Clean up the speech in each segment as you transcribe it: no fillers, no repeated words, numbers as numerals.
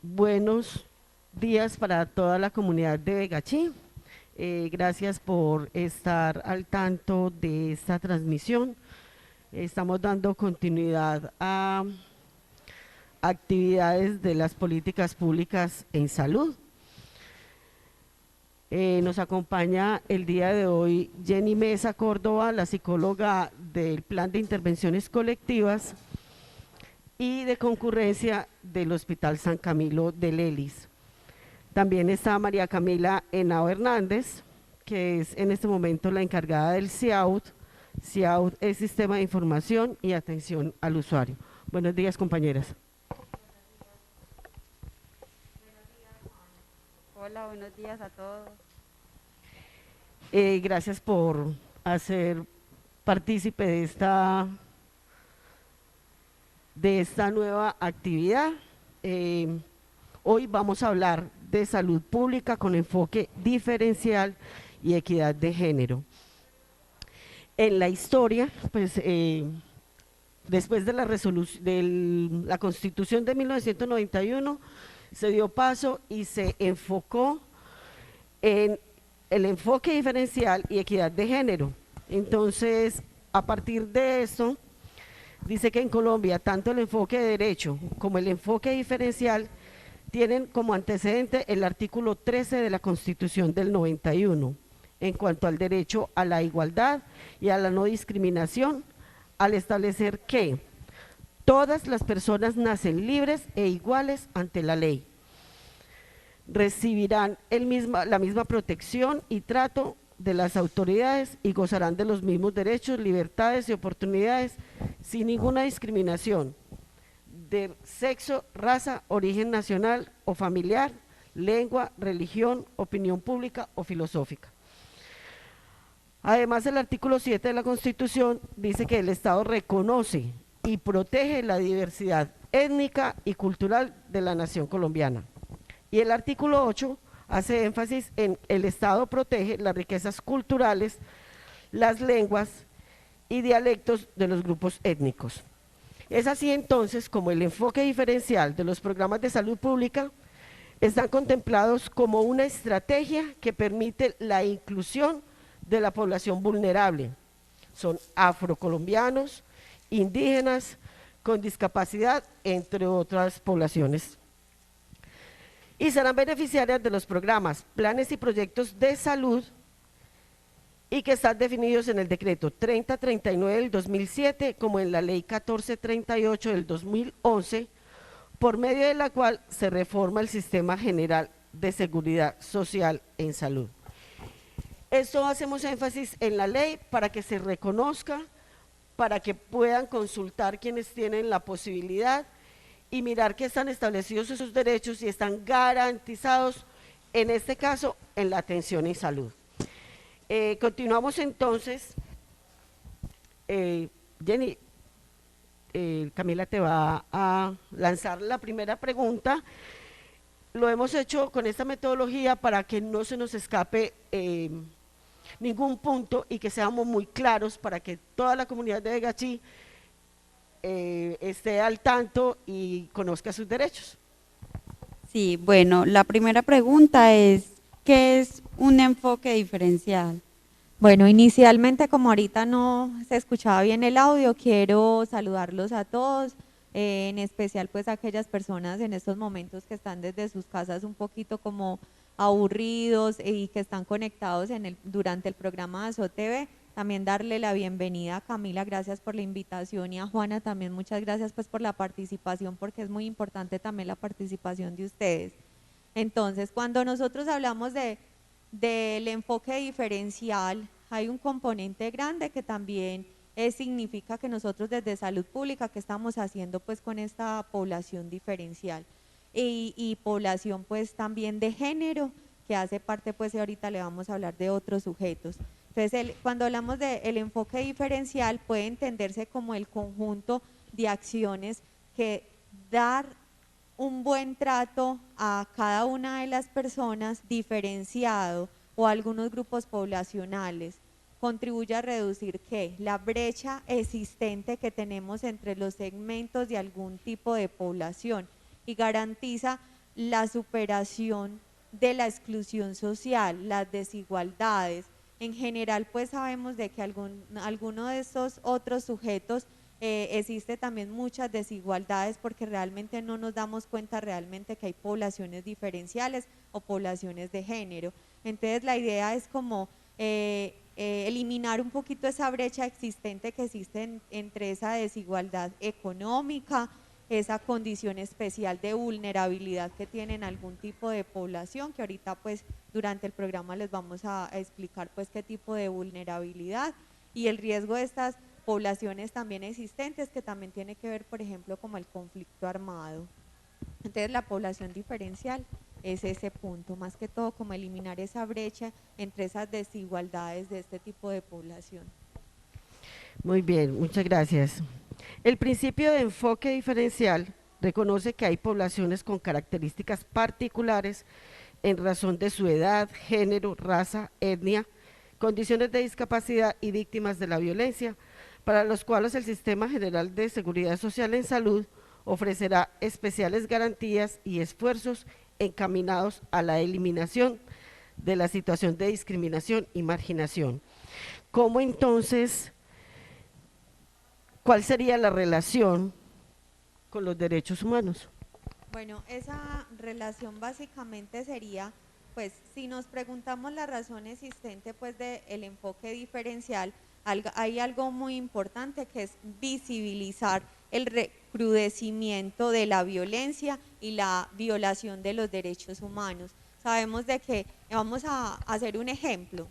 Buenos días para toda la comunidad de Vegachí. Gracias por estar al tanto de esta transmisión. Estamos dando continuidad a actividades de las políticas públicas en salud. Nos acompaña el día de hoy Jenny Mesa Córdoba, la psicóloga del Plan de Intervenciones Colectivas y de concurrencia del Hospital San Camilo de Lelis. También está María Camila Henao Hernández, que es en este momento la encargada del CIAUT. CIAUT es Sistema de Información y Atención al Usuario. Buenos días, compañeras. Hola, buenos días a todos. Gracias por hacer partícipe de esta nueva actividad. Hoy vamos a hablar de salud pública con enfoque diferencial y equidad de género. En la historia, pues después de la Constitución de 1991, se dio paso y se enfocó en el enfoque diferencial y equidad de género. Entonces, a partir de eso, dice que en Colombia tanto el enfoque de derecho como el enfoque diferencial tienen como antecedente el artículo 13 de la Constitución del 91, en cuanto al derecho a la igualdad y a la no discriminación, al establecer que todas las personas nacen libres e iguales ante la ley. Recibirán la misma protección y trato de las autoridades y gozarán de los mismos derechos, libertades y oportunidades sin ninguna discriminación de sexo, raza, origen nacional o familiar, lengua, religión, opinión pública o filosófica. Además, el artículo 7 de la Constitución dice que el Estado reconoce y protege la diversidad étnica y cultural de la nación colombiana. Y el artículo 8 hace énfasis en el Estado protege las riquezas culturales, las lenguas y dialectos de los grupos étnicos. Es así entonces como el enfoque diferencial de los programas de salud pública están contemplados como una estrategia que permite la inclusión de la población vulnerable. Son afrocolombianos, indígenas, con discapacidad, entre otras poblaciones. Y serán beneficiarias de los programas, planes y proyectos de salud y que están definidos en el decreto 3039 del 2007 como en la ley 1438 del 2011, por medio de la cual se reforma el sistema general de seguridad social en salud. Esto hacemos énfasis en la ley para que se reconozca, para que puedan consultar quienes tienen la posibilidad y mirar que están establecidos esos derechos y están garantizados, en este caso, en la atención en salud. Continuamos entonces. Jenny, Camila te va a lanzar la primera pregunta. Lo hemos hecho con esta metodología para que no se nos escape ningún punto y que seamos muy claros para que toda la comunidad de Vegachí esté al tanto y conozca sus derechos. Sí, bueno, la primera pregunta es, ¿qué es un enfoque diferencial? Bueno, inicialmente, como ahorita no se escuchaba bien el audio, quiero saludarlos a todos, en especial pues a aquellas personas en estos momentos que están desde sus casas un poquito como aburridos y que están conectados durante el programa de SOTV. También darle la bienvenida a Camila, gracias por la invitación, y a Juana también muchas gracias pues por la participación, porque es muy importante también la participación de ustedes. Entonces, cuando nosotros hablamos del enfoque diferencial, hay un componente grande que también significa que nosotros desde salud pública, ¿qué estamos haciendo pues con esta población diferencial? Y población pues también de género, que hace parte pues ahorita le vamos a hablar de otros sujetos. Entonces, cuando hablamos del enfoque diferencial, puede entenderse como el conjunto de acciones que dar un buen trato a cada una de las personas diferenciado o a algunos grupos poblacionales contribuye a reducir ¿qué? La brecha existente que tenemos entre los segmentos de algún tipo de población y garantiza la superación de la exclusión social, las desigualdades. En general, pues sabemos de que alguno de estos otros sujetos existe también muchas desigualdades porque realmente no nos damos cuenta realmente que hay poblaciones diferenciales o poblaciones de género. Entonces la idea es como eliminar un poquito esa brecha existente que existe entre esa desigualdad económica, esa condición especial de vulnerabilidad que tienen algún tipo de población, que ahorita pues durante el programa les vamos a explicar pues qué tipo de vulnerabilidad y el riesgo de estas poblaciones también existentes que también tiene que ver por ejemplo como el conflicto armado. Entonces la población diferencial es ese punto, más que todo como eliminar esa brecha entre esas desigualdades de este tipo de población. Muy bien, muchas gracias. El principio de enfoque diferencial reconoce que hay poblaciones con características particulares en razón de su edad, género, raza, etnia, condiciones de discapacidad y víctimas de la violencia, para los cuales el Sistema General de Seguridad Social en Salud ofrecerá especiales garantías y esfuerzos encaminados a la eliminación de la situación de discriminación y marginación. ¿Cómo entonces, cuál sería la relación con los derechos humanos? Bueno, esa relación básicamente sería, pues, si nos preguntamos la razón existente, pues, del enfoque diferencial, hay algo muy importante que es visibilizar el recrudecimiento de la violencia y la violación de los derechos humanos. Sabemos de que, vamos a hacer un ejemplo,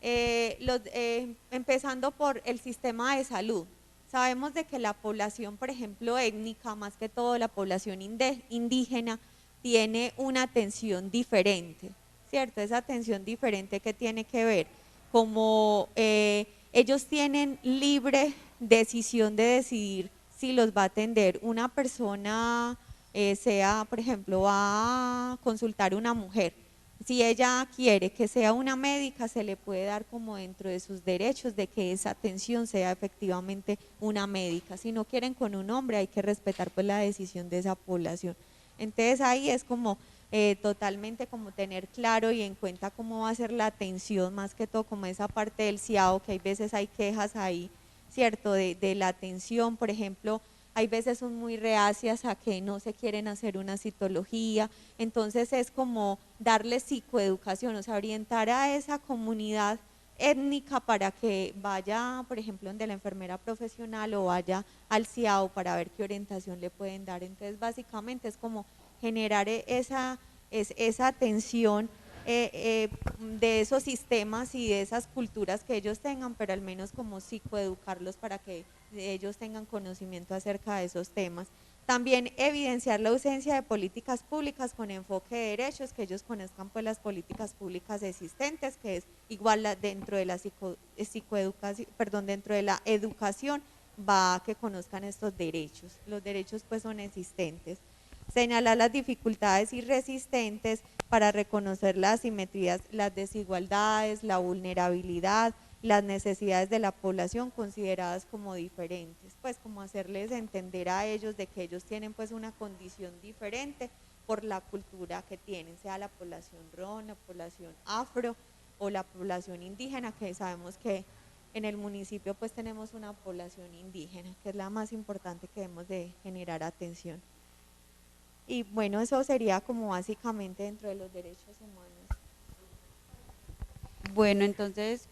empezando por el sistema de salud. Sabemos de que la población, por ejemplo, étnica, más que todo la población indígena, tiene una atención diferente, ¿cierto? Esa atención diferente que tiene que ver, como ellos tienen libre decisión de decidir si los va a atender una persona, sea, por ejemplo, va a consultar una mujer. Si ella quiere que sea una médica, se le puede dar como dentro de sus derechos de que esa atención sea efectivamente una médica. Si no quieren con un hombre, hay que respetar pues la decisión de esa población. Entonces ahí es como totalmente como tener claro y en cuenta cómo va a ser la atención, más que todo como esa parte del CIAO, que hay veces hay quejas ahí, ¿cierto? De la atención, por ejemplo, hay veces son muy reacias a que no se quieren hacer una citología, entonces es como darle psicoeducación, o sea, orientar a esa comunidad étnica para que vaya, por ejemplo, donde la enfermera profesional o vaya al CIAO para ver qué orientación le pueden dar. Entonces, básicamente es como generar esa atención de esos sistemas y de esas culturas que ellos tengan, pero al menos como psicoeducarlos para que ellos tengan conocimiento acerca de esos temas. También evidenciar la ausencia de políticas públicas con enfoque de derechos, que ellos conozcan pues las políticas públicas existentes, que es igual dentro de la psicoeducación, perdón, dentro de la educación va a que conozcan estos derechos. Los derechos pues son existentes. Señalar las dificultades y resistentes para reconocer las asimetrías, las desigualdades, la vulnerabilidad, las necesidades de la población consideradas como diferentes, pues como hacerles entender a ellos de que ellos tienen pues una condición diferente por la cultura que tienen, sea la población ron, la población afro o la población indígena, que sabemos que en el municipio pues tenemos una población indígena, que es la más importante que debemos de generar atención. Y bueno, eso sería como básicamente dentro de los derechos humanos. Bueno, entonces,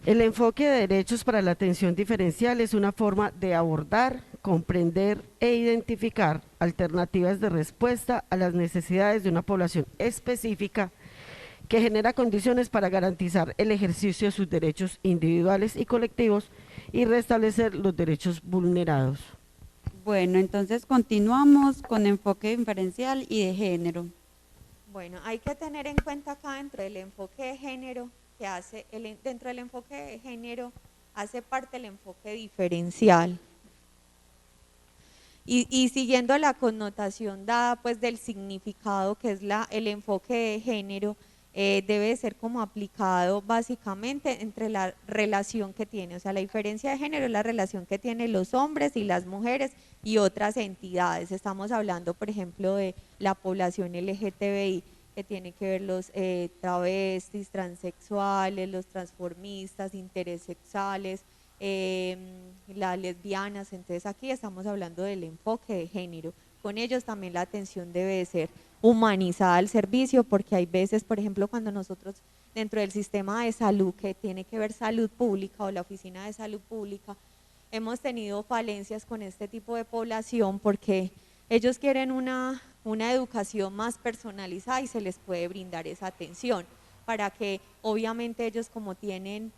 El enfoque de derechos para la atención diferencial es una forma de abordar, comprender e identificar alternativas de respuesta a las necesidades de una población específica que genera condiciones para garantizar el ejercicio de sus derechos individuales y colectivos y restablecer los derechos vulnerados. bueno, entonces continuamos con enfoque diferencial y de género. Bueno, hay que tener en cuenta acá dentro del enfoque de género, que hace, dentro del enfoque de género hace parte el enfoque diferencial. Y siguiendo la connotación dada pues del significado que es el enfoque de género, debe ser como aplicado básicamente entre la relación que tiene, o sea, la diferencia de género es la relación que tienen los hombres y las mujeres y otras entidades. Estamos hablando, por ejemplo, de la población LGTBI, que tiene que ver los travestis, transexuales, los transformistas, intersexuales, las lesbianas. Entonces aquí estamos hablando del enfoque de género. Con ellos también la atención debe de ser humanizada al servicio, porque hay veces, por ejemplo, cuando nosotros dentro del sistema de salud, que tiene que ver salud pública o la oficina de salud pública, hemos tenido falencias con este tipo de población porque ellos quieren una educación más personalizada y se les puede brindar esa atención para que obviamente ellos, como tienen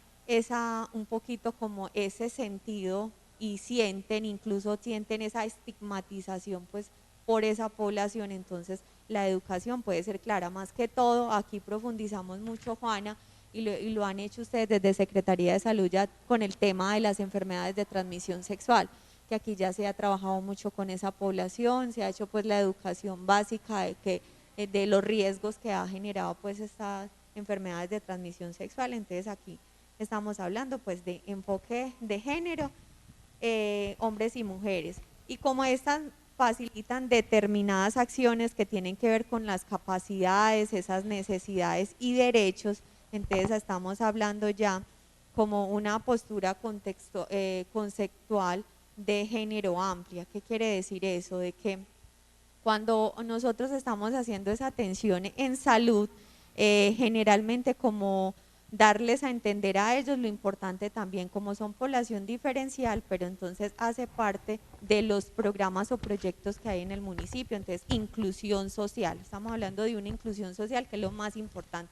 un poquito como ese sentido y incluso sienten esa estigmatización pues por esa población, entonces la educación puede ser clara. Más que todo, aquí profundizamos mucho, Juana, y lo han hecho ustedes desde Secretaría de Salud ya con el tema de las enfermedades de transmisión sexual, que aquí ya se ha trabajado mucho con esa población, se ha hecho pues la educación básica de los riesgos que ha generado pues estas enfermedades de transmisión sexual. Entonces aquí estamos hablando pues de enfoque de género, hombres y mujeres, y como estas facilitan determinadas acciones que tienen que ver con las capacidades, esas necesidades y derechos, entonces estamos hablando ya como una postura conceptual de género amplia. ¿Qué quiere decir eso? De que cuando nosotros estamos haciendo esa atención en salud, generalmente como darles a entender a ellos lo importante también, como son población diferencial, pero entonces hace parte de los programas o proyectos que hay en el municipio. Entonces, inclusión social, estamos hablando de una inclusión social que es lo más importante,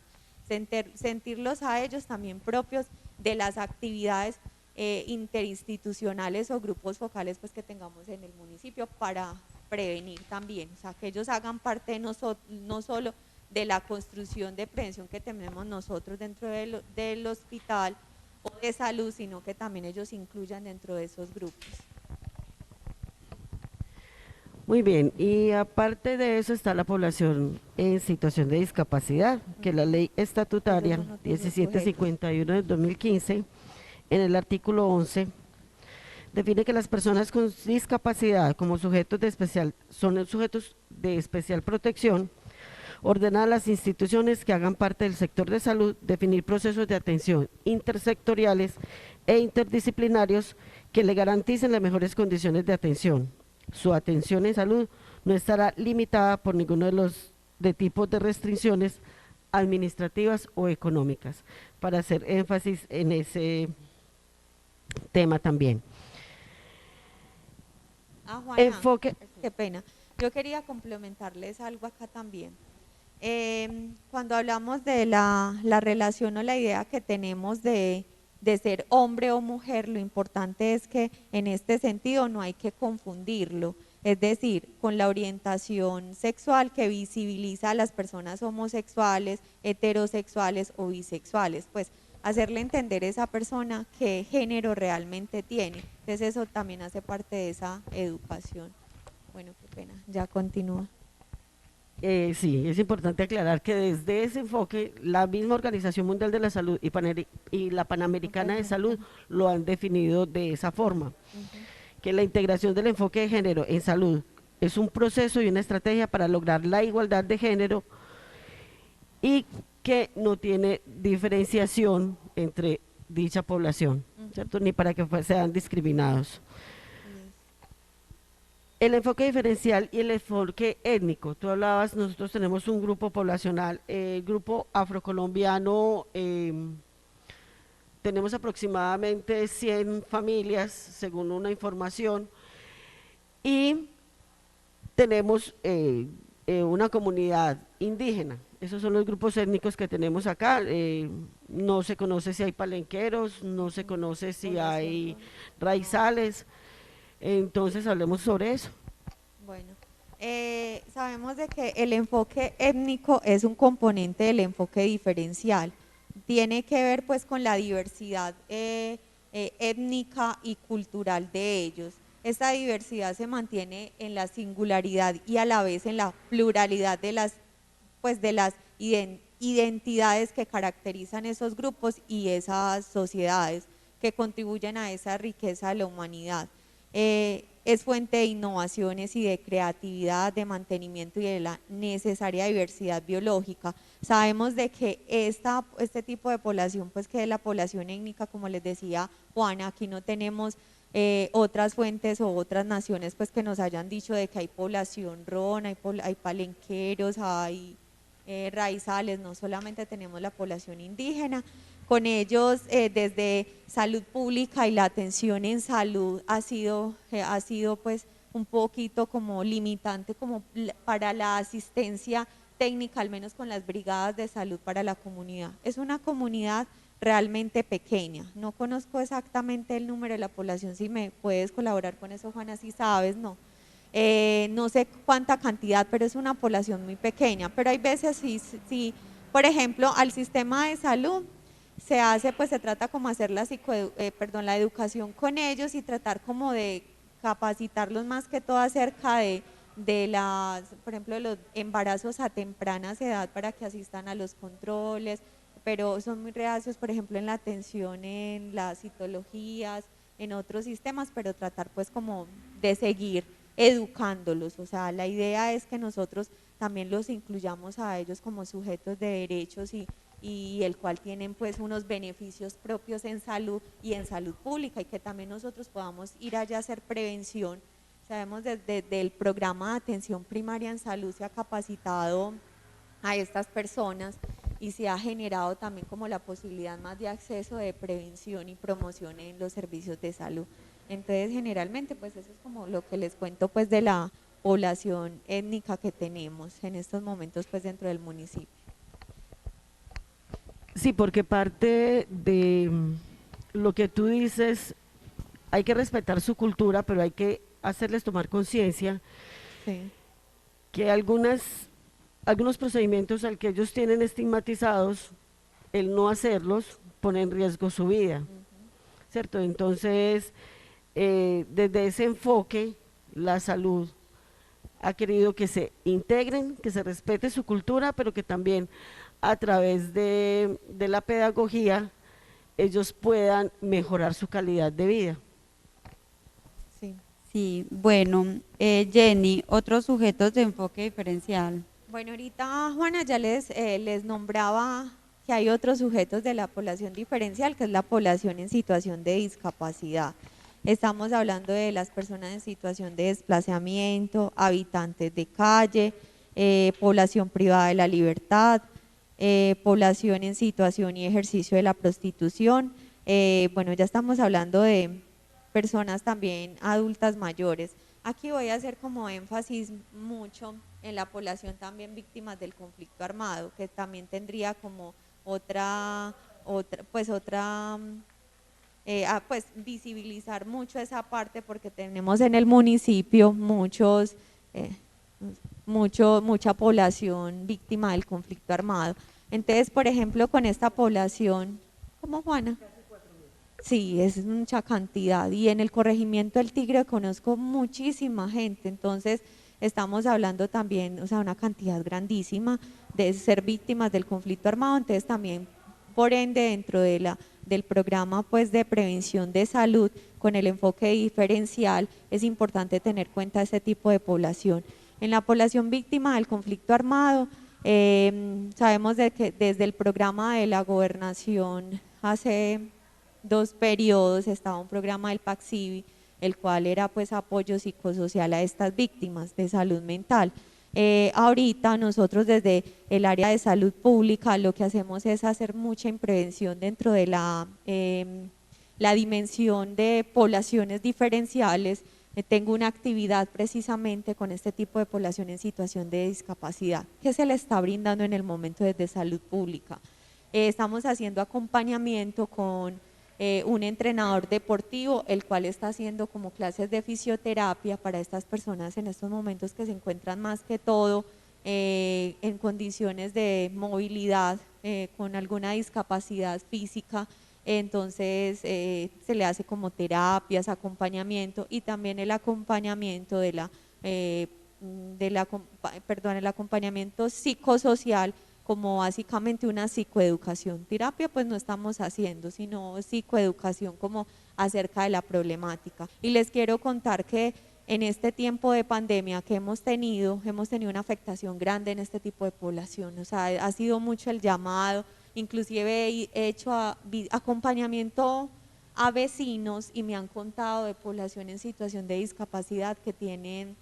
sentirlos a ellos también propios de las actividades interinstitucionales o grupos focales pues que tengamos en el municipio para prevenir también, o sea, que ellos hagan parte de nosotros, no solo de la construcción de prevención que tenemos nosotros dentro del hospital o de salud, sino que también ellos incluyan dentro de esos grupos. Muy bien, y aparte de eso está la población en situación de discapacidad, que la ley estatutaria 1751 del 2015, en el artículo 11, define que las personas con discapacidad como sujetos son sujetos de especial protección, ordenar a las instituciones que hagan parte del sector de salud, definir procesos de atención intersectoriales e interdisciplinarios que le garanticen las mejores condiciones de atención. Su atención en salud no estará limitada por ninguno de tipos de restricciones administrativas o económicas, para hacer énfasis en ese tema también. Juana, enfoque. Qué pena. Yo quería complementarles algo acá también. Cuando hablamos de la relación o la idea que tenemos de ser hombre o mujer, lo importante es que en este sentido no hay que confundirlo, es decir, con la orientación sexual que visibiliza a las personas homosexuales, heterosexuales o bisexuales, pues hacerle entender a esa persona qué género realmente tiene. Entonces eso también hace parte de esa educación. Bueno, qué pena, ya continúa. Sí, es importante aclarar que desde ese enfoque la misma Organización Mundial de la Salud y la Panamericana de Salud lo han definido de esa forma, que la integración del enfoque de género en salud es un proceso y una estrategia para lograr la igualdad de género y que no tiene diferenciación entre dicha población, ¿cierto? Ni para que sean discriminados. El enfoque diferencial y el enfoque étnico, tú hablabas, nosotros tenemos un grupo poblacional, el grupo afrocolombiano, tenemos aproximadamente 100 familias, según una información, y tenemos una comunidad indígena. Esos son los grupos étnicos que tenemos acá. No se conoce si hay palenqueros, no se conoce si hay raizales. Entonces hablemos sobre eso. Bueno, sabemos de que el enfoque étnico es un componente del enfoque diferencial. Tiene que ver pues con la diversidad étnica y cultural de ellos. Esta diversidad se mantiene en la singularidad y a la vez en la pluralidad de las identidades que caracterizan esos grupos y esas sociedades que contribuyen a esa riqueza de la humanidad. Es fuente de innovaciones y de creatividad, de mantenimiento y de la necesaria diversidad biológica. Sabemos de que este tipo de población, pues que es la población étnica, como les decía Juana, aquí no tenemos otras fuentes o otras naciones pues que nos hayan dicho de que hay población ron, hay palenqueros, hay raizales, no solamente tenemos la población indígena. Con ellos, desde salud pública y la atención en salud ha sido pues un poquito como limitante como para la asistencia técnica, al menos con las brigadas de salud para la comunidad. Es una comunidad realmente pequeña, no conozco exactamente el número de la población, si me puedes colaborar con eso, Juana, si sabes, no. No sé cuánta cantidad, pero es una población muy pequeña, pero hay veces sí, por ejemplo, al sistema de salud se hace, pues se trata como hacer la educación con ellos y tratar como de capacitarlos más que todo acerca de las, por ejemplo, de los embarazos a temprana edad para que asistan a los controles, pero son muy reacios, por ejemplo, en la atención, en las citologías, en otros sistemas, pero tratar pues como de seguir educándolos, o sea, la idea es que nosotros también los incluyamos a ellos como sujetos de derechos y el cual tienen pues unos beneficios propios en salud y en salud pública y que también nosotros podamos ir allá a hacer prevención. Sabemos desde el programa de atención primaria en salud se ha capacitado a estas personas y se ha generado también como la posibilidad más de acceso de prevención y promoción en los servicios de salud. Entonces generalmente pues eso es como lo que les cuento pues de la población étnica que tenemos en estos momentos pues dentro del municipio. Sí, porque parte de lo que tú dices, hay que respetar su cultura, pero hay que hacerles tomar conciencia Sí. que algunos procedimientos al que ellos tienen estigmatizados, el no hacerlos pone en riesgo su vida, ¿cierto? Entonces, desde ese enfoque, la salud ha querido que se integren, que se respete su cultura, pero que también a través de la pedagogía ellos puedan mejorar su calidad de vida. Sí. Sí, bueno, Jenny, otros sujetos de enfoque diferencial. Bueno, ahorita Juana ya les nombraba que hay otros sujetos de la población diferencial, que es la población en situación de discapacidad. Estamos hablando de las personas en situación de desplazamiento, habitantes de calle, población privada de la libertad, población en situación y ejercicio de la prostitución. Bueno, ya estamos hablando de personas también adultas mayores. Aquí voy a hacer como énfasis mucho en la población también víctimas del conflicto armado, que también tendría como pues visibilizar mucho esa parte porque tenemos en el municipio mucha población víctima del conflicto armado. Entonces, por ejemplo, con esta población, ¿cómo, Juana? Sí, es mucha cantidad y en el corregimiento del Tigre conozco muchísima gente, entonces estamos hablando también, o sea, una cantidad grandísima de ser víctimas del conflicto armado, entonces también por ende dentro del programa pues de prevención de salud con el enfoque diferencial es importante tener cuenta de ese tipo de población. En la población víctima del conflicto armado sabemos de que desde el programa de la gobernación hace 2 periodos estaba un programa del PACSIBI, el cual era pues apoyo psicosocial a estas víctimas de salud mental. Ahorita nosotros desde el área de salud pública lo que hacemos es hacer mucha prevención dentro de la dimensión de poblaciones diferenciales. Tengo una actividad precisamente con este tipo de población en situación de discapacidad que se le está brindando en el momento desde salud pública. Estamos haciendo acompañamiento con un entrenador deportivo, el cual está haciendo como clases de fisioterapia para estas personas en estos momentos que se encuentran más que todo en condiciones de movilidad, con alguna discapacidad física, entonces se le hace como terapias, acompañamiento y también el acompañamiento el acompañamiento psicosocial como básicamente una psicoeducación. Terapia pues no estamos haciendo, sino psicoeducación como acerca de la problemática. Y les quiero contar que en este tiempo de pandemia que hemos tenido una afectación grande en este tipo de población. O sea, ha sido mucho el llamado, inclusive he hecho acompañamiento a vecinos y me han contado de población en situación de discapacidad que tienen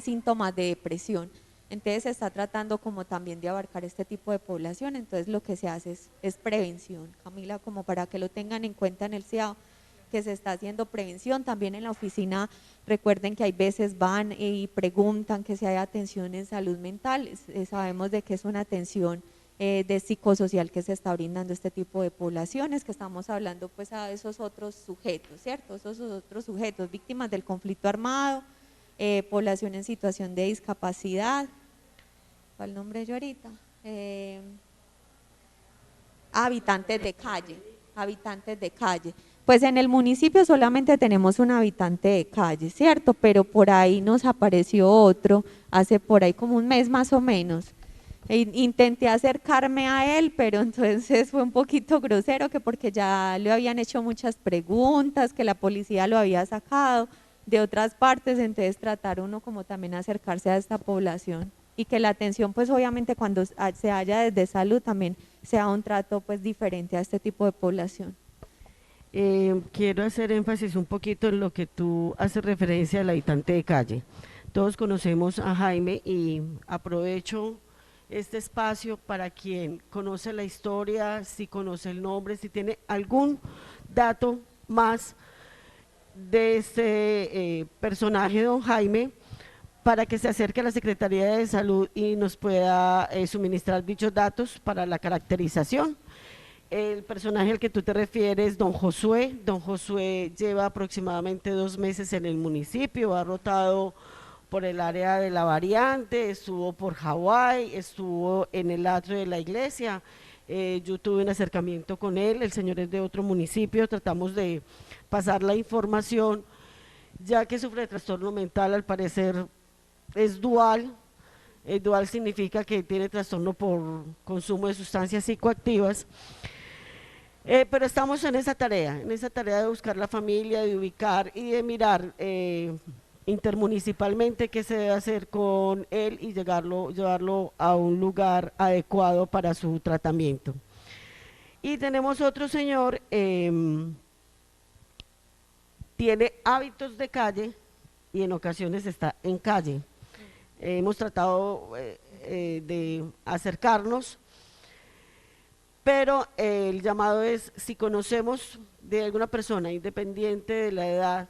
síntomas de depresión. Entonces se está tratando como también de abarcar este tipo de población, entonces lo que se hace es prevención, Camila, como para que lo tengan en cuenta en el CIAO, que se está haciendo prevención. También en la oficina, recuerden que hay veces van y preguntan que si hay atención en salud mental, sabemos de que es una atención de psicosocial que se está brindando este tipo de poblaciones, que estamos hablando pues a esos otros sujetos, ¿cierto? Esos otros sujetos, víctimas del conflicto armado, población en situación de discapacidad. ¿Cuál nombre yo ahorita? Habitantes de calle, habitantes de calle. Pues en el municipio solamente tenemos un habitante de calle, ¿cierto? Pero por ahí nos apareció otro, hace por ahí como un mes más o menos. Intenté acercarme a él, pero entonces fue un poquito grosero, que porque ya le habían hecho muchas preguntas, que la policía lo había sacado de otras partes, entonces tratar uno como también acercarse a esta población y que la atención pues obviamente cuando se haya desde salud también sea un trato pues diferente a este tipo de población. Quiero hacer énfasis un poquito en lo que tú haces referencia al habitante de calle. Todos conocemos a Jaime y aprovecho este espacio para quien conoce la historia, si conoce el nombre, si tiene algún dato más de este personaje, don Jaime, para que se acerque a la Secretaría de Salud y nos pueda suministrar dichos datos para la caracterización. El personaje al que tú te refieres, don Josué lleva aproximadamente 2 meses en el municipio, ha rotado por el área de la variante, estuvo por Hawái, estuvo en el atrio de la iglesia. Yo tuve un acercamiento con él, el señor es de otro municipio, tratamos de pasar la información, ya que sufre de trastorno mental, al parecer es dual. Dual significa que tiene trastorno por consumo de sustancias psicoactivas. Pero estamos en esa tarea de buscar la familia, de ubicar y de mirar intermunicipalmente qué se debe hacer con él y llevarlo a un lugar adecuado para su tratamiento. Y tenemos otro señor, tiene hábitos de calle y en ocasiones está en calle. Hemos tratado de acercarnos, pero el llamado es, si conocemos de alguna persona, independiente de la edad,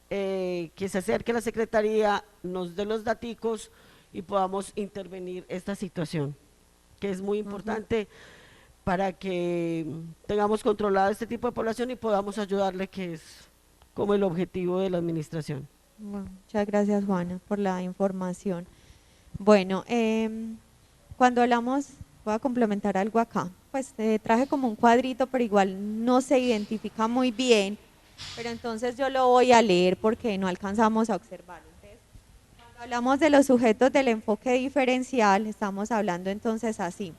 que se acerque a la Secretaría, nos dé los daticos y podamos intervenir esta situación, que es muy importante para que tengamos controlado este tipo de población y podamos ayudarle, que es como el objetivo de la administración. Bueno, muchas gracias, Juana, por la información. Bueno, cuando hablamos, voy a complementar algo acá, pues traje como un cuadrito, pero igual no se identifica muy bien, pero entonces yo lo voy a leer porque no alcanzamos a observarlo. Entonces, cuando hablamos de los sujetos del enfoque diferencial, estamos hablando entonces así,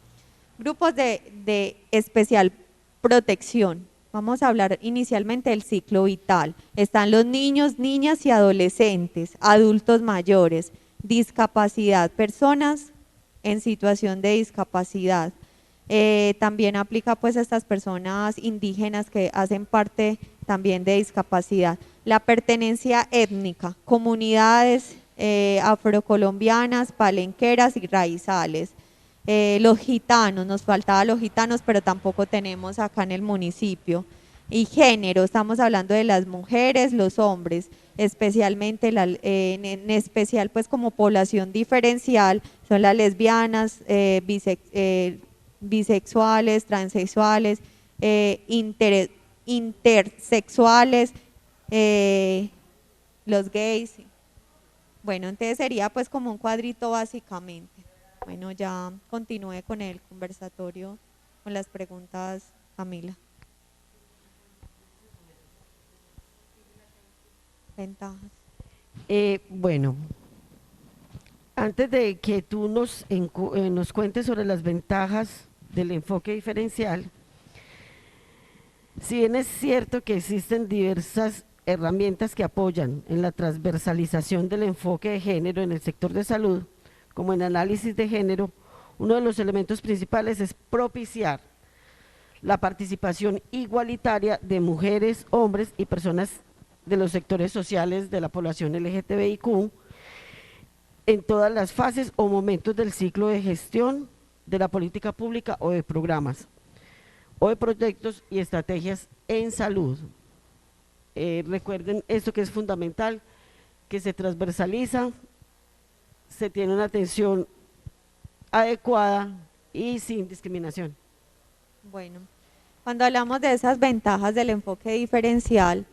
grupos de especial protección. Vamos a hablar inicialmente del ciclo vital. Están los niños, niñas y adolescentes, adultos mayores, discapacidad, personas en situación de discapacidad. También aplica pues a estas personas indígenas que hacen parte también de discapacidad. La pertenencia étnica, comunidades afrocolombianas, palenqueras y raizales. Los gitanos, nos faltaba los gitanos, pero tampoco tenemos acá en el municipio. Y género, estamos hablando de las mujeres, los hombres, especialmente en especial pues como población diferencial, son las lesbianas, bisexuales, transexuales, intersexuales, los gays. Bueno, entonces sería pues como un cuadrito básicamente. Bueno, ya continúe con el conversatorio, con las preguntas, Camila. Bueno, Antes de que tú nos cuentes sobre las ventajas del enfoque diferencial, si bien es cierto que existen diversas herramientas que apoyan en la transversalización del enfoque de género en el sector de salud, como en análisis de género, uno de los elementos principales es propiciar la participación igualitaria de mujeres, hombres y personas de los sectores sociales de la población LGTBIQ en todas las fases o momentos del ciclo de gestión de la política pública o de programas o de proyectos y estrategias en salud. Recuerden esto que es fundamental, que se transversaliza, se tiene una atención adecuada y sin discriminación. Bueno, cuando hablamos de esas ventajas del enfoque diferencial,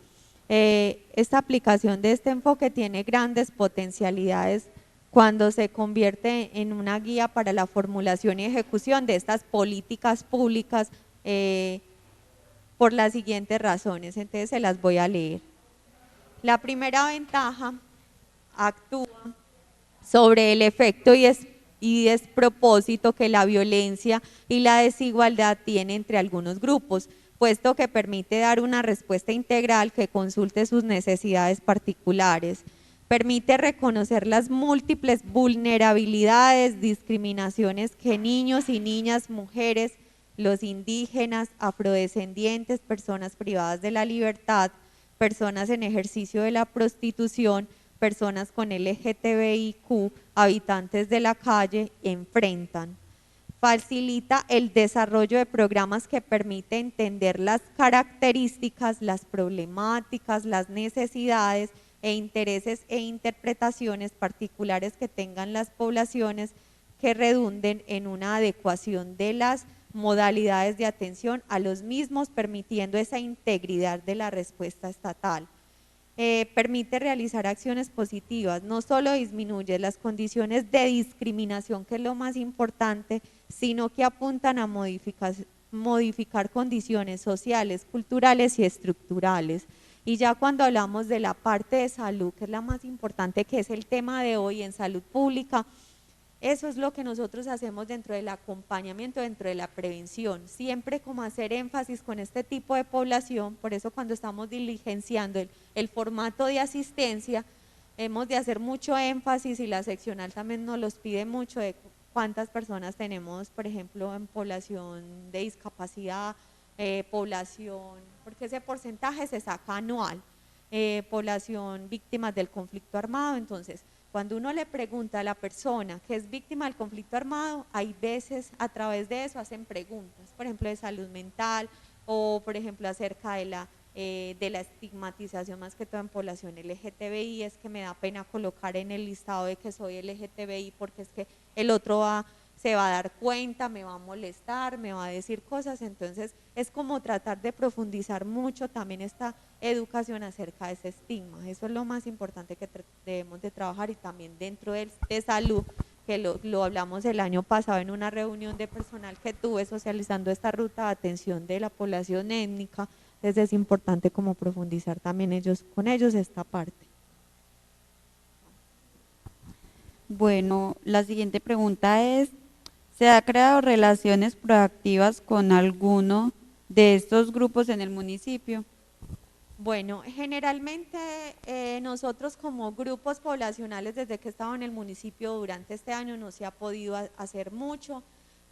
esta aplicación de este enfoque tiene grandes potencialidades cuando se convierte en una guía para la formulación y ejecución de estas políticas públicas por las siguientes razones. Entonces se las voy a leer. La primera ventaja actúa sobre el efecto y despropósito que la violencia y la desigualdad tienen entre algunos grupos, puesto que permite dar una respuesta integral que consulte sus necesidades particulares. Permite reconocer las múltiples vulnerabilidades, discriminaciones que niños y niñas, mujeres, los indígenas, afrodescendientes, personas privadas de la libertad, personas en ejercicio de la prostitución, personas con LGTBIQ, habitantes de la calle, enfrentan. Facilita el desarrollo de programas que permite entender las características, las problemáticas, las necesidades e intereses e interpretaciones particulares que tengan las poblaciones que redunden en una adecuación de las modalidades de atención a los mismos, permitiendo esa integridad de la respuesta estatal. Permite realizar acciones positivas, no solo disminuye las condiciones de discriminación, que es lo más importante, sino que apuntan a modificar condiciones sociales, culturales y estructurales. Y ya cuando hablamos de la parte de salud, que es la más importante, que es el tema de hoy en salud pública, eso es lo que nosotros hacemos dentro del acompañamiento, dentro de la prevención, siempre como hacer énfasis con este tipo de población. Por eso cuando estamos diligenciando el formato de asistencia, hemos de hacer mucho énfasis, y la seccional también nos los pide mucho, de cuántas personas tenemos, por ejemplo, en población de discapacidad, población, porque ese porcentaje se saca anual, población víctimas del conflicto armado. Entonces, cuando uno le pregunta a la persona que es víctima del conflicto armado, hay veces a través de eso hacen preguntas, por ejemplo de salud mental, o por ejemplo acerca de la estigmatización, más que todo en población LGTBI. Es que me da pena colocar en el listado de que soy LGTBI porque es que el otro se va a dar cuenta, me va a molestar, me va a decir cosas. Entonces es como tratar de profundizar mucho también esta educación acerca de ese estigma. Eso es lo más importante que debemos de trabajar. Y también dentro de salud, que lo hablamos el año pasado en una reunión de personal que tuve socializando esta ruta de atención de la población étnica. Entonces es importante como profundizar también con ellos esta parte. Bueno, la siguiente pregunta es: ¿se ha creado relaciones proactivas con alguno de estos grupos en el municipio? Bueno, generalmente nosotros como grupos poblacionales, desde que he estado en el municipio durante este año, no se ha podido hacer mucho,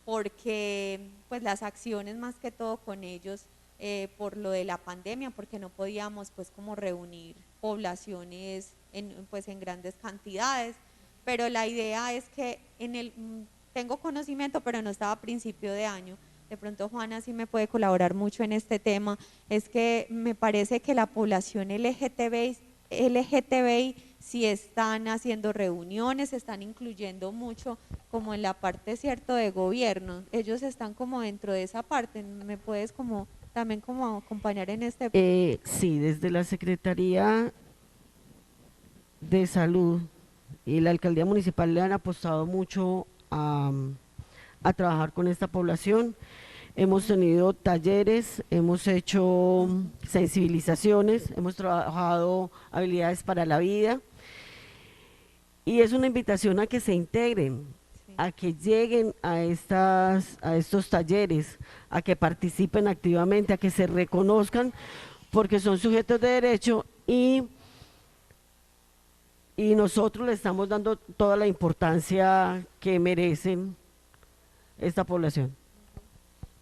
porque pues las acciones más que todo con ellos, por lo de la pandemia, porque no podíamos pues como reunir poblaciones en grandes cantidades. Pero la idea es que tengo conocimiento, pero no estaba a principio de año. De pronto Juana sí me puede colaborar mucho en este tema. Es que me parece que la población LGTBI sí están haciendo reuniones, están incluyendo mucho como en la parte, cierto, de gobierno. Ellos están como dentro de esa parte. ¿Me puedes también como acompañar en este? Sí, desde la Secretaría de Salud y la Alcaldía Municipal le han apostado mucho a trabajar con esta población. Hemos tenido talleres, hemos hecho sensibilizaciones, hemos trabajado habilidades para la vida y es una invitación a que se integren, Sí. a que lleguen a estos talleres, a que participen activamente, a que se reconozcan, porque son sujetos de derecho y nosotros le estamos dando toda la importancia que merecen esta población.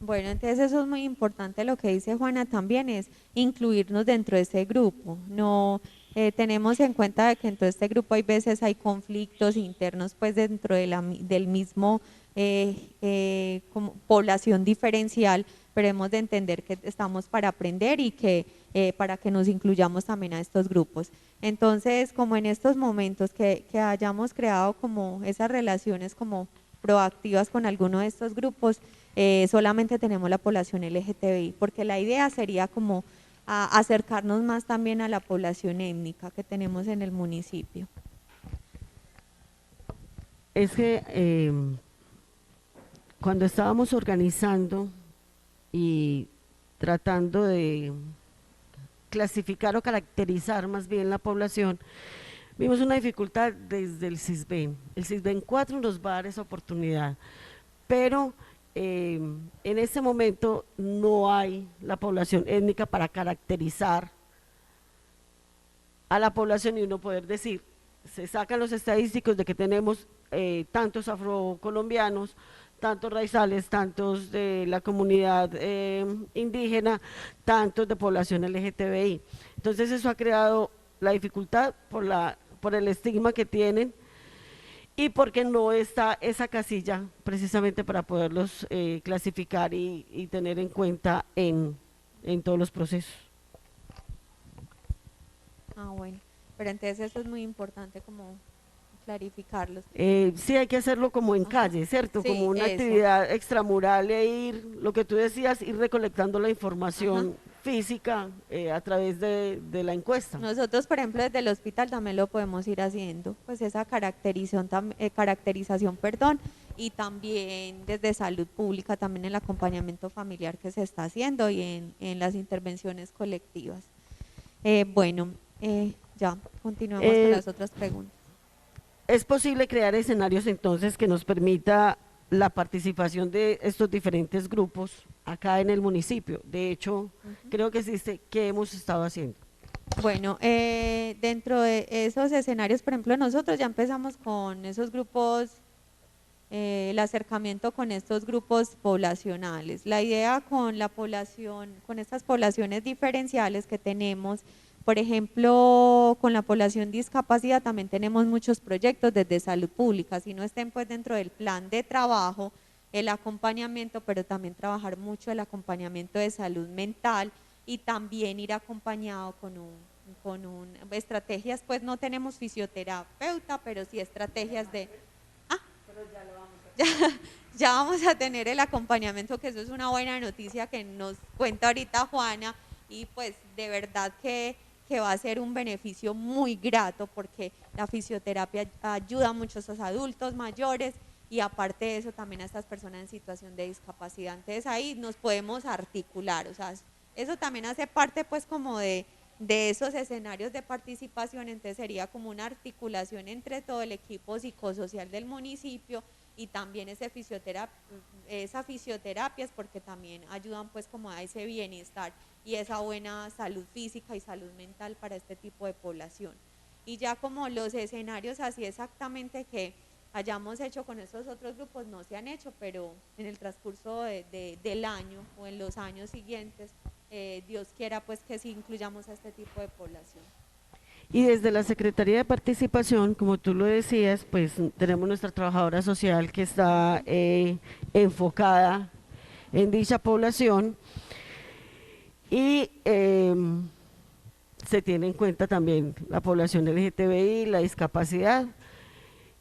Bueno, entonces eso es muy importante lo que dice Juana también, es incluirnos dentro de ese grupo. No tenemos en cuenta de que dentro de este grupo hay veces hay conflictos internos pues dentro de del mismo como población diferencial, pero hemos de entender que estamos para aprender y que para que nos incluyamos también a estos grupos. Entonces, como en estos momentos que hayamos creado como esas relaciones como proactivas con alguno de estos grupos, solamente tenemos la población LGTBI, porque la idea sería como acercarnos más también a la población étnica que tenemos en el municipio. Es que cuando estábamos organizando y tratando de clasificar o caracterizar más bien la población, vimos una dificultad desde el CISBEN. El CISBEN 4 nos va a dar esa oportunidad, pero en este momento no hay la población étnica para caracterizar a la población y uno poder decir, se sacan los estadísticos de que tenemos tantos afrocolombianos, tantos raizales, tantos de la comunidad indígena, tantos de población LGTBI. Entonces eso ha creado la dificultad por el estigma que tienen y porque no está esa casilla precisamente para poderlos clasificar y tener en cuenta en todos los procesos. Ah, bueno, pero entonces eso es muy importante como clarificarlos. Sí, hay que hacerlo como en Ajá. calle, ¿cierto? Sí, Como una eso. actividad extramural e ir, lo que tú decías, ir recolectando la información física a través de la encuesta. Nosotros, por ejemplo, desde el hospital también lo podemos ir haciendo, pues esa caracterización, perdón, y también desde salud pública, también el acompañamiento familiar que se está haciendo y en las intervenciones colectivas. Bueno, ya, continuamos con las otras preguntas. ¿Es posible crear escenarios entonces que nos permita la participación de estos diferentes grupos acá en el municipio? De hecho, creo que existe. ¿Qué hemos estado haciendo? Bueno, dentro de esos escenarios, por ejemplo, nosotros ya empezamos con esos grupos, el acercamiento con estos grupos poblacionales. La idea con la población, con estas poblaciones diferenciales que tenemos, por ejemplo, con la población discapacidad también tenemos muchos proyectos desde salud pública, si no estén pues dentro del plan de trabajo, el acompañamiento, pero también trabajar mucho el acompañamiento de salud mental y también ir acompañado con estrategias, pues no tenemos fisioterapeuta, pero sí estrategias de... Pero ya lo vamos a ya vamos a tener el acompañamiento, que eso es una buena noticia que nos cuenta ahorita Juana, y pues de verdad que va a ser un beneficio muy grato porque la fisioterapia ayuda a muchos adultos mayores y aparte de eso también a estas personas en situación de discapacidad. Entonces ahí nos podemos articular, o sea, eso también hace parte pues como de esos escenarios de participación, entonces sería como una articulación entre todo el equipo psicosocial del municipio y también esas fisioterapias porque también ayudan pues como a ese bienestar y esa buena salud física y salud mental para este tipo de población. Y ya como los escenarios así exactamente que hayamos hecho con estos otros grupos no se han hecho, pero en el transcurso del año o en los años siguientes, Dios quiera pues que sí incluyamos a este tipo de población. Y desde la Secretaría de Participación, como tú lo decías, pues tenemos nuestra trabajadora social que está enfocada en dicha población y se tiene en cuenta también la población LGTBI, la discapacidad,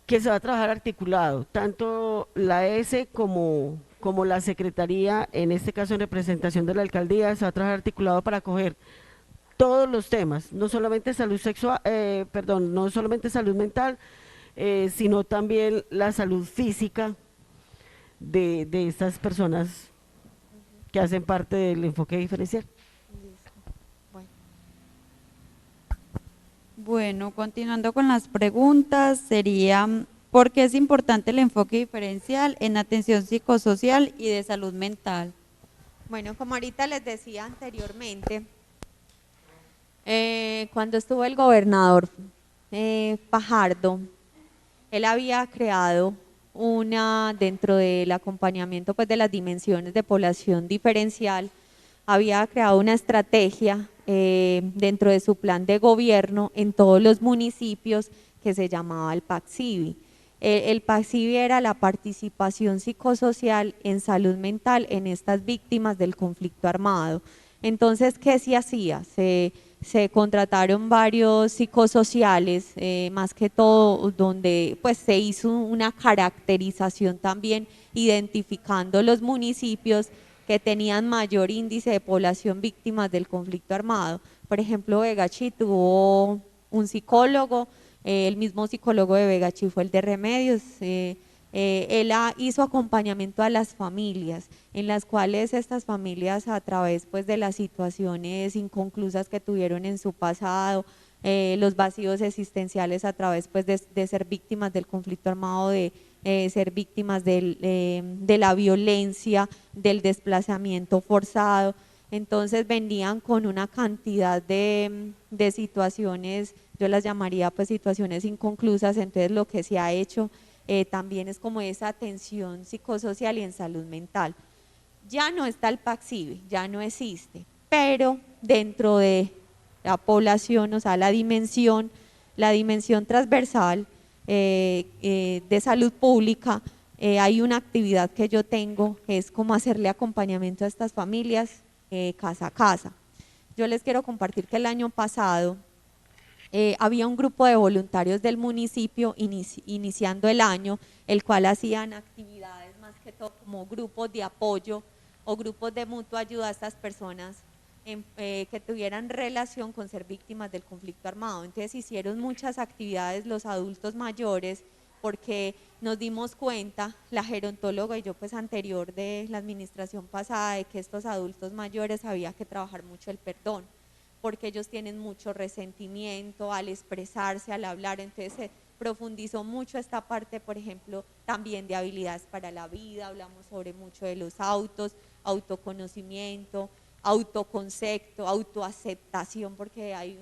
que se va a trabajar articulado, tanto la S como la Secretaría, en este caso en representación de la Alcaldía, se va a trabajar articulado para acoger todos los temas, no solamente salud sexual, no solamente salud mental, sino también la salud física de estas personas que hacen parte del enfoque diferencial. Listo. Bueno. Bueno, continuando con las preguntas, sería, ¿por qué es importante el enfoque diferencial en atención psicosocial y de salud mental? Bueno, como ahorita les decía anteriormente, cuando estuvo el gobernador Fajardo, él había creado dentro del acompañamiento pues, de las dimensiones de población diferencial, había creado una estrategia dentro de su plan de gobierno en todos los municipios que se llamaba el PACSIBI. El PACSIBI era la participación psicosocial en salud mental en estas víctimas del conflicto armado. Entonces, ¿qué se hacía? Se contrataron varios psicosociales, más que todo donde pues se hizo una caracterización también identificando los municipios que tenían mayor índice de población víctimas del conflicto armado. Por ejemplo, Vegachi tuvo un psicólogo, el mismo psicólogo de Vegachi fue el de Remedios, él hizo acompañamiento a las familias, en las cuales estas familias a través pues, de las situaciones inconclusas que tuvieron en su pasado, los vacíos existenciales a través pues, de ser víctimas del conflicto armado, de ser víctimas de la violencia, del desplazamiento forzado. Entonces venían con una cantidad de situaciones, yo las llamaría pues situaciones inconclusas, entonces lo que se ha hecho también es como esa atención psicosocial y en salud mental. Ya no está el PACSIBI, ya no existe, pero dentro de la población, o sea, la dimensión transversal de salud pública, hay una actividad que yo tengo, que es como hacerle acompañamiento a estas familias casa a casa. Yo les quiero compartir que el año pasado había un grupo de voluntarios del municipio iniciando el año, el cual hacían actividades más que todo como grupos de apoyo o grupos de mutua ayuda a estas personas que tuvieran relación con ser víctimas del conflicto armado. Entonces hicieron muchas actividades los adultos mayores porque nos dimos cuenta, la gerontóloga y yo pues anterior de la administración pasada, de que estos adultos mayores había que trabajar mucho el perdón, porque ellos tienen mucho resentimiento al expresarse, al hablar, entonces se profundizó mucho esta parte, por ejemplo, también de habilidades para la vida, hablamos sobre mucho de los autoconocimiento, autoconcepto, autoaceptación, porque hay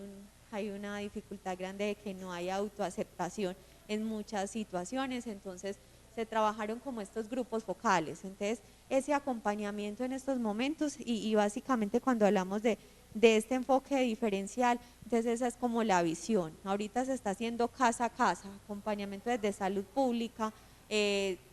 una dificultad grande de que no hay autoaceptación en muchas situaciones, entonces se trabajaron como estos grupos focales, entonces ese acompañamiento en estos momentos y básicamente cuando hablamos de este enfoque diferencial, entonces esa es como la visión. Ahorita se está haciendo casa a casa, acompañamiento desde salud pública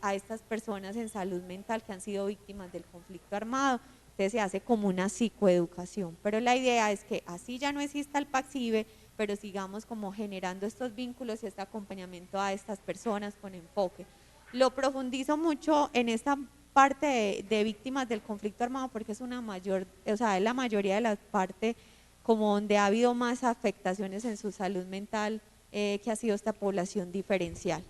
a estas personas en salud mental que han sido víctimas del conflicto armado, entonces se hace como una psicoeducación, pero la idea es que así ya no exista el PACSIBE, pero sigamos como generando estos vínculos y este acompañamiento a estas personas con enfoque. Lo profundizo mucho en esta parte de víctimas del conflicto armado porque es es la mayoría de la parte como donde ha habido más afectaciones en su salud mental que ha sido esta población diferencial.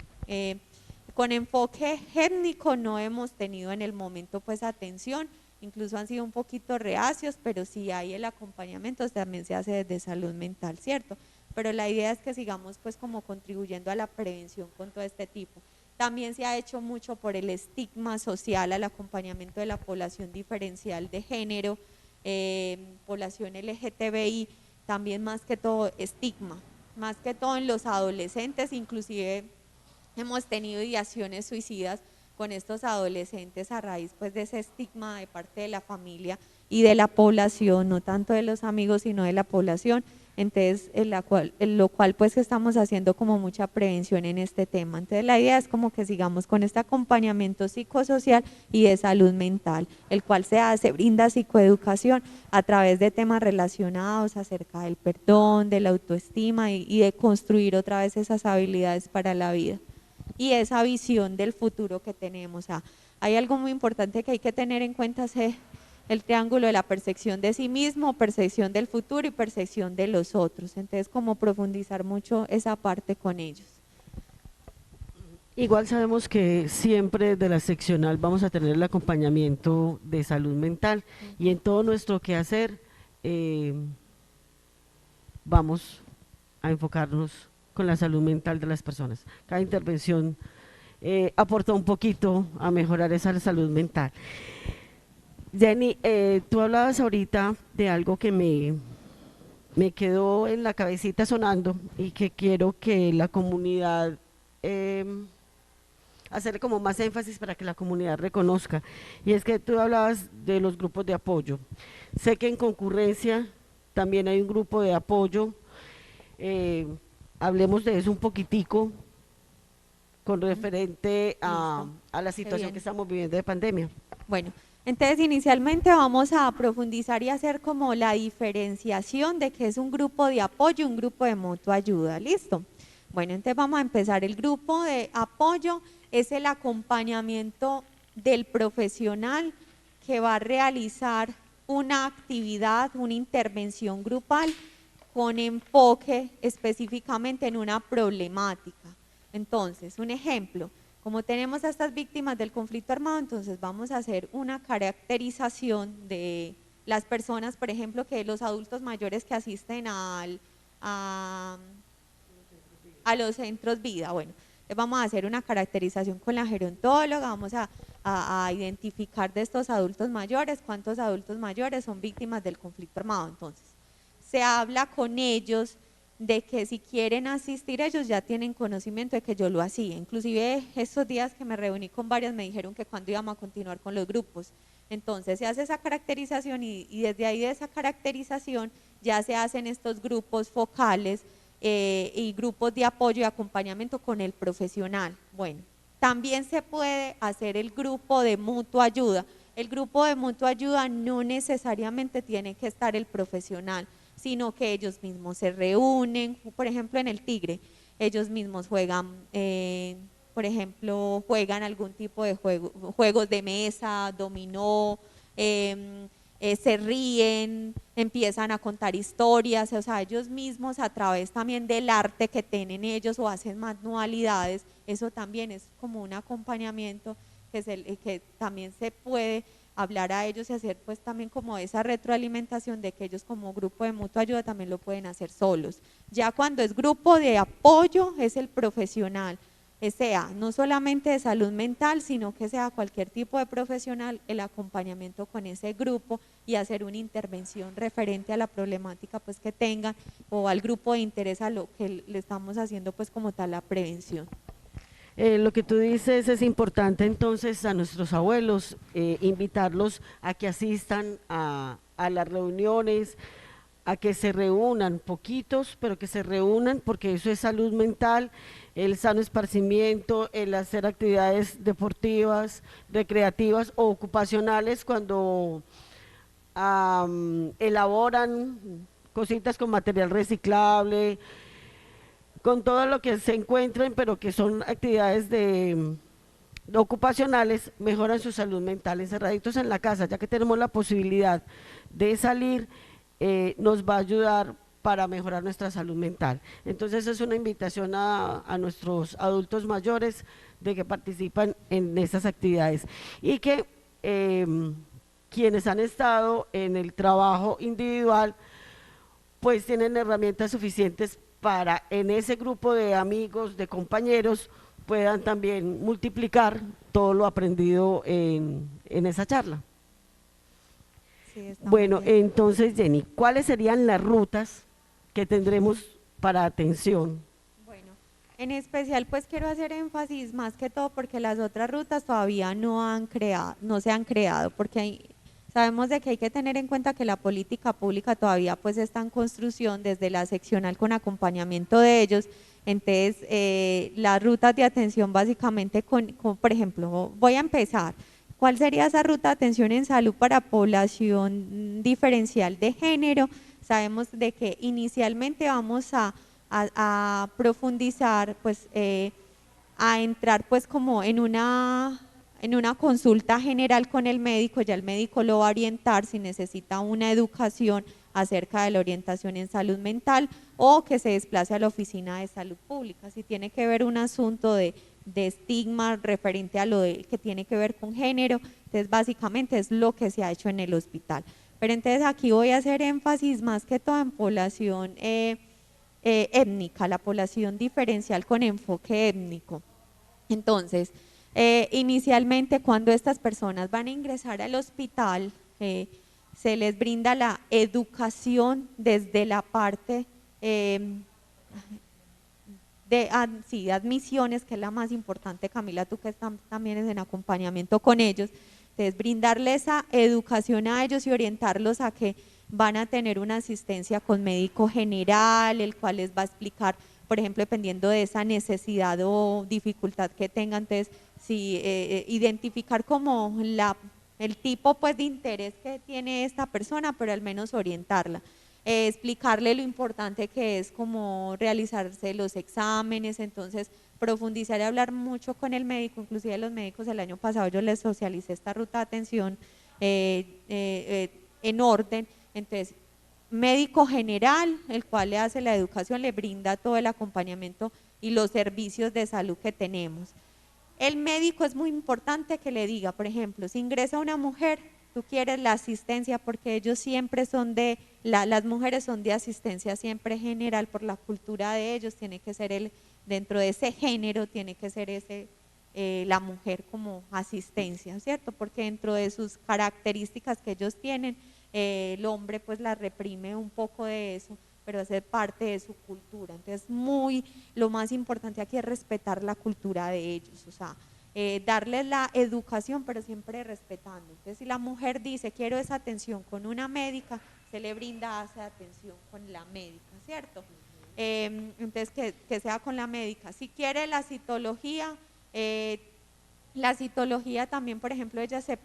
Con enfoque étnico no hemos tenido en el momento pues atención, incluso han sido un poquito reacios, pero si hay el acompañamiento también se hace desde salud mental, ¿cierto? Pero la idea es que sigamos pues como contribuyendo a la prevención con todo este tipo. También se ha hecho mucho por el estigma social al acompañamiento de la población diferencial de género, población LGTBI, también más que todo estigma, más que todo en los adolescentes, inclusive hemos tenido ideaciones suicidas con estos adolescentes a raíz pues de ese estigma de parte de la familia y de la población, no tanto de los amigos sino de la población, entonces en lo cual pues estamos haciendo como mucha prevención en este tema, entonces la idea es como que sigamos con este acompañamiento psicosocial y de salud mental, el cual se brinda psicoeducación a través de temas relacionados acerca del perdón, de la autoestima y de construir otra vez esas habilidades para la vida y esa visión del futuro que tenemos. O sea, hay algo muy importante que hay que tener en cuenta, es el triángulo de la percepción de sí mismo, percepción del futuro y percepción de los otros. Entonces, como profundizar mucho esa parte con ellos. Igual sabemos que siempre de la seccional vamos a tener el acompañamiento de salud mental y en todo nuestro quehacer vamos a enfocarnos con la salud mental de las personas. Cada intervención aporta un poquito a mejorar esa salud mental. Jenny, tú hablabas ahorita de algo que me quedó en la cabecita sonando y que quiero que la comunidad, hacerle como más énfasis para que la comunidad reconozca, y es que tú hablabas de los grupos de apoyo. Sé que en concurrencia también hay un grupo de apoyo, hablemos de eso un poquitico con referente a la situación que estamos viviendo de pandemia. Bueno, entonces inicialmente vamos a profundizar y hacer como la diferenciación de qué es un grupo de apoyo y un grupo de mutua ayuda, ¿listo? Bueno, entonces vamos a empezar. El grupo de apoyo es el acompañamiento del profesional que va a realizar una actividad, una intervención grupal con enfoque específicamente en una problemática. Entonces, un ejemplo, como tenemos a estas víctimas del conflicto armado, entonces vamos a hacer una caracterización de las personas, por ejemplo, que los adultos mayores que asisten a los centros vida. Bueno, vamos a hacer una caracterización con la gerontóloga, vamos a identificar de estos adultos mayores, cuántos adultos mayores son víctimas del conflicto armado. Entonces, se habla con ellos de que si quieren asistir, ellos ya tienen conocimiento de que yo lo hacía. Inclusive estos días que me reuní con varias me dijeron que cuándo íbamos a continuar con los grupos. Entonces se hace esa caracterización y desde ahí de esa caracterización ya se hacen estos grupos focales y grupos de apoyo y acompañamiento con el profesional. Bueno, también se puede hacer el grupo de mutua ayuda. El grupo de mutua ayuda no necesariamente tiene que estar el profesional, sino que ellos mismos se reúnen. Por ejemplo, en el Tigre, ellos mismos juegan, por ejemplo, juegan algún tipo de juegos de mesa, dominó, se ríen, empiezan a contar historias, o sea, ellos mismos a través también del arte que tienen ellos o hacen manualidades, eso también es como un acompañamiento que también se puede hablar a ellos y hacer pues también como esa retroalimentación de que ellos como grupo de mutua ayuda también lo pueden hacer solos. Ya cuando es grupo de apoyo es el profesional, sea no solamente de salud mental, sino que sea cualquier tipo de profesional, el acompañamiento con ese grupo y hacer una intervención referente a la problemática pues que tengan o al grupo de interés a lo que le estamos haciendo pues como tal la prevención. Lo que tú dices es importante entonces a nuestros abuelos, invitarlos a que asistan a las reuniones, a que se reúnan poquitos, pero que se reúnan porque eso es salud mental, el sano esparcimiento, el hacer actividades deportivas, recreativas o ocupacionales cuando elaboran cositas con material reciclable, con todo lo que se encuentren, pero que son actividades ocupacionales, mejoran su salud mental. Encerraditos en la casa, ya que tenemos la posibilidad de salir, nos va a ayudar para mejorar nuestra salud mental. Entonces es una invitación a nuestros adultos mayores de que participan en estas actividades y que quienes han estado en el trabajo individual pues tienen herramientas suficientes para en ese grupo de amigos, de compañeros, puedan también multiplicar todo lo aprendido en esa charla. Sí, bueno, entonces Jenny, ¿cuáles serían las rutas que tendremos para atención? Bueno, en especial pues quiero hacer énfasis más que todo porque las otras rutas todavía no se han creado, porque sabemos de que hay que tener en cuenta que la política pública todavía pues está en construcción desde la seccional con acompañamiento de ellos. Entonces las rutas de atención básicamente por ejemplo, voy a empezar. ¿Cuál sería esa ruta de atención en salud para población diferencial de género? Sabemos de que inicialmente vamos a profundizar, pues a entrar pues como en una consulta general con el médico, ya el médico lo va a orientar si necesita una educación acerca de la orientación en salud mental o que se desplace a la oficina de salud pública, si tiene que ver un asunto de estigma referente a lo que tiene que ver con género, entonces básicamente es lo que se ha hecho en el hospital. Pero entonces aquí voy a hacer énfasis más que todo en población étnica, la población diferencial con enfoque étnico. Entonces, inicialmente cuando estas personas van a ingresar al hospital, se les brinda la educación desde la parte de admisiones, que es la más importante, Camila, tú que estás también en acompañamiento con ellos. Entonces, brindarle esa educación a ellos y orientarlos a que van a tener una asistencia con médico general, el cual les va a explicar, por ejemplo, dependiendo de esa necesidad o dificultad que tengan, entonces, si, identificar como el tipo pues de interés que tiene esta persona, pero al menos orientarla. Explicarle lo importante que es como realizarse los exámenes, entonces profundizar y hablar mucho con el médico, inclusive los médicos el año pasado yo les socialicé esta ruta de atención en orden, entonces médico general, el cual le hace la educación, le brinda todo el acompañamiento y los servicios de salud que tenemos. El médico es muy importante que le diga, por ejemplo, si ingresa una mujer, tú quieres la asistencia, porque ellos siempre son las mujeres son de asistencia siempre general por la cultura de ellos, tiene que ser dentro de ese género, tiene que ser la mujer como asistencia, ¿cierto? Porque dentro de sus características que ellos tienen, el hombre pues la reprime un poco de eso, pero hace parte de su cultura. Entonces, lo más importante aquí es respetar la cultura de ellos, o sea, darles la educación, pero siempre respetando. Entonces, si la mujer dice, quiero esa atención con una médica, se le brinda esa atención con la médica, ¿cierto? Entonces, que sea con la médica. Si quiere la citología también, por ejemplo, ellas se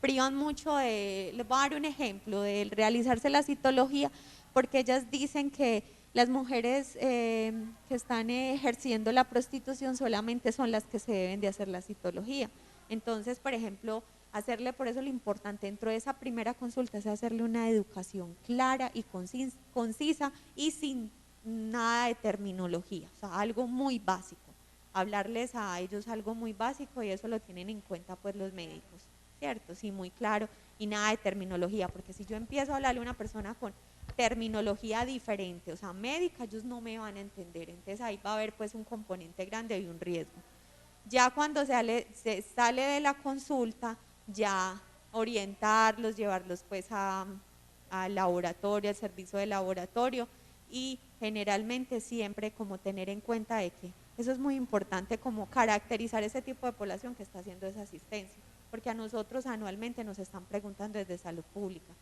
privan mucho les voy a dar un ejemplo, de realizarse la citología, porque ellas dicen que las mujeres que están ejerciendo la prostitución solamente son las que se deben de hacer la citología. Entonces, por ejemplo, hacerle, por eso lo importante dentro de esa primera consulta es hacerle una educación clara y concisa y sin nada de terminología, o sea, algo muy básico, hablarles a ellos algo muy básico y eso lo tienen en cuenta pues los médicos, ¿cierto? Sí, muy claro y nada de terminología, porque si yo empiezo a hablarle a una persona con terminología diferente, o sea, médica, ellos no me van a entender, entonces ahí va a haber pues un componente grande y un riesgo. Ya cuando se sale de la consulta, ya orientarlos, llevarlos pues al laboratorio, al servicio de laboratorio y generalmente siempre como tener en cuenta de que eso es muy importante, como caracterizar ese tipo de población que está haciendo esa asistencia, porque a nosotros anualmente nos están preguntando desde salud pública,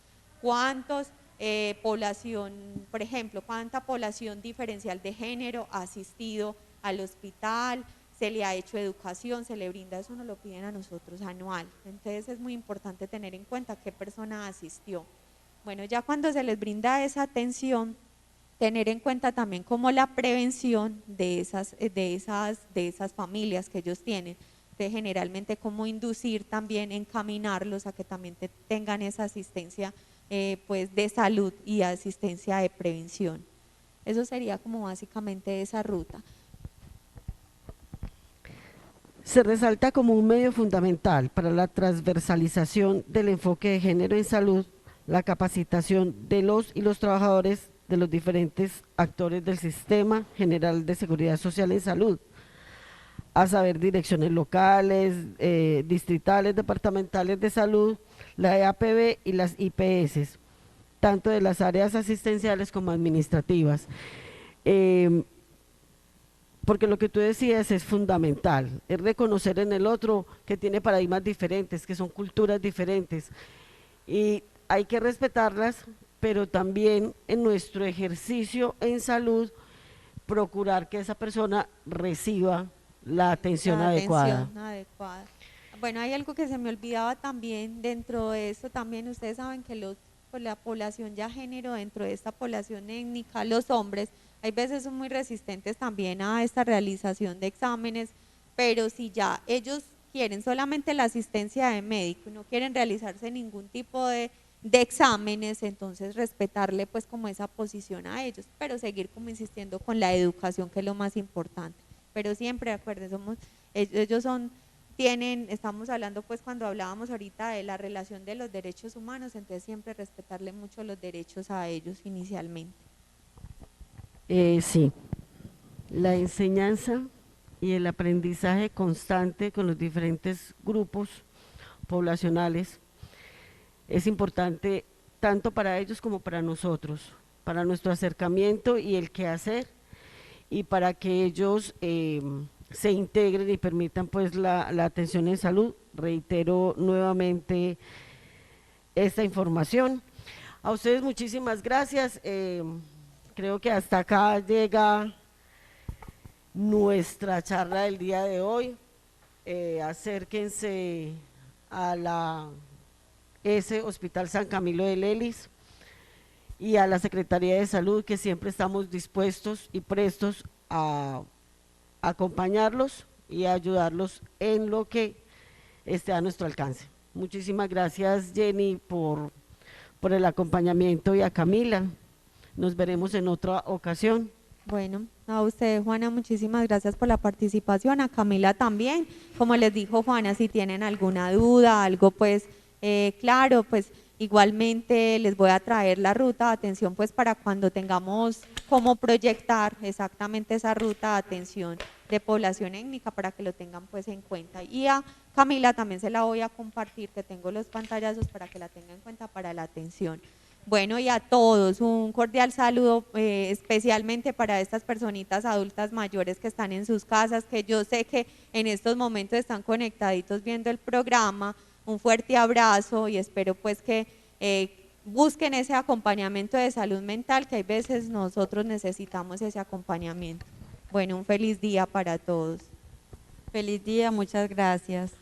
¿cuántos población, por ejemplo, cuánta población diferencial de género ha asistido al hospital? Se le ha hecho educación, se le brinda, eso nos lo piden a nosotros anual. Entonces es muy importante tener en cuenta qué persona asistió. Bueno, ya cuando se les brinda esa atención, tener en cuenta también como la prevención de esas familias que ellos tienen. Entonces, generalmente cómo inducir también, encaminarlos a que también tengan esa asistencia pues de salud y asistencia de prevención. Eso sería como básicamente esa ruta. Se resalta como un medio fundamental para la transversalización del enfoque de género en salud, la capacitación de los y los trabajadores de los diferentes actores del Sistema General de Seguridad Social en Salud, a saber, direcciones locales, distritales, departamentales de salud, la EAPB y las IPS, tanto de las áreas asistenciales como administrativas. Porque lo que tú decías es fundamental, es reconocer en el otro que tiene paradigmas diferentes, que son culturas diferentes, y hay que respetarlas, pero también en nuestro ejercicio en salud, procurar que esa persona reciba la atención adecuada. Bueno, hay algo que se me olvidaba también dentro de eso, también ustedes saben que pues la población ya género, dentro de esta población étnica, los hombres, hay veces son muy resistentes también a esta realización de exámenes, pero si ya ellos quieren solamente la asistencia de médico y no quieren realizarse ningún tipo de exámenes, entonces respetarle pues como esa posición a ellos, pero seguir como insistiendo con la educación, que es lo más importante. Pero siempre, acuérdense, ellos estamos hablando pues cuando hablábamos ahorita de la relación de los derechos humanos, entonces siempre respetarle mucho los derechos a ellos inicialmente. Sí, la enseñanza y el aprendizaje constante con los diferentes grupos poblacionales es importante tanto para ellos como para nosotros, para nuestro acercamiento y el quehacer, y para que ellos se integren y permitan pues la atención en salud. Reitero nuevamente esta información. A ustedes muchísimas gracias. Creo que hasta acá llega nuestra charla del día de hoy. Acérquense a la Hospital San Camilo de Lelis y a la Secretaría de Salud, que siempre estamos dispuestos y prestos a acompañarlos y a ayudarlos en lo que esté a nuestro alcance. Muchísimas gracias, Jenny, por el acompañamiento, y a Camila. Nos veremos en otra ocasión. Bueno, a usted, Juana, muchísimas gracias por la participación, a Camila también. Como les dijo Juana, si tienen alguna duda, algo pues claro, pues igualmente les voy a traer la ruta de atención pues para cuando tengamos cómo proyectar exactamente esa ruta de atención de población étnica, para que lo tengan pues en cuenta. Y a Camila también se la voy a compartir, que tengo los pantallazos para que la tengan en cuenta para la atención. Bueno, y a todos un cordial saludo, especialmente para estas personitas adultas mayores que están en sus casas, que yo sé que en estos momentos están conectaditos viendo el programa. Un fuerte abrazo y espero pues que busquen ese acompañamiento de salud mental, que hay veces nosotros necesitamos ese acompañamiento. Bueno, un feliz día para todos. Feliz día, muchas gracias.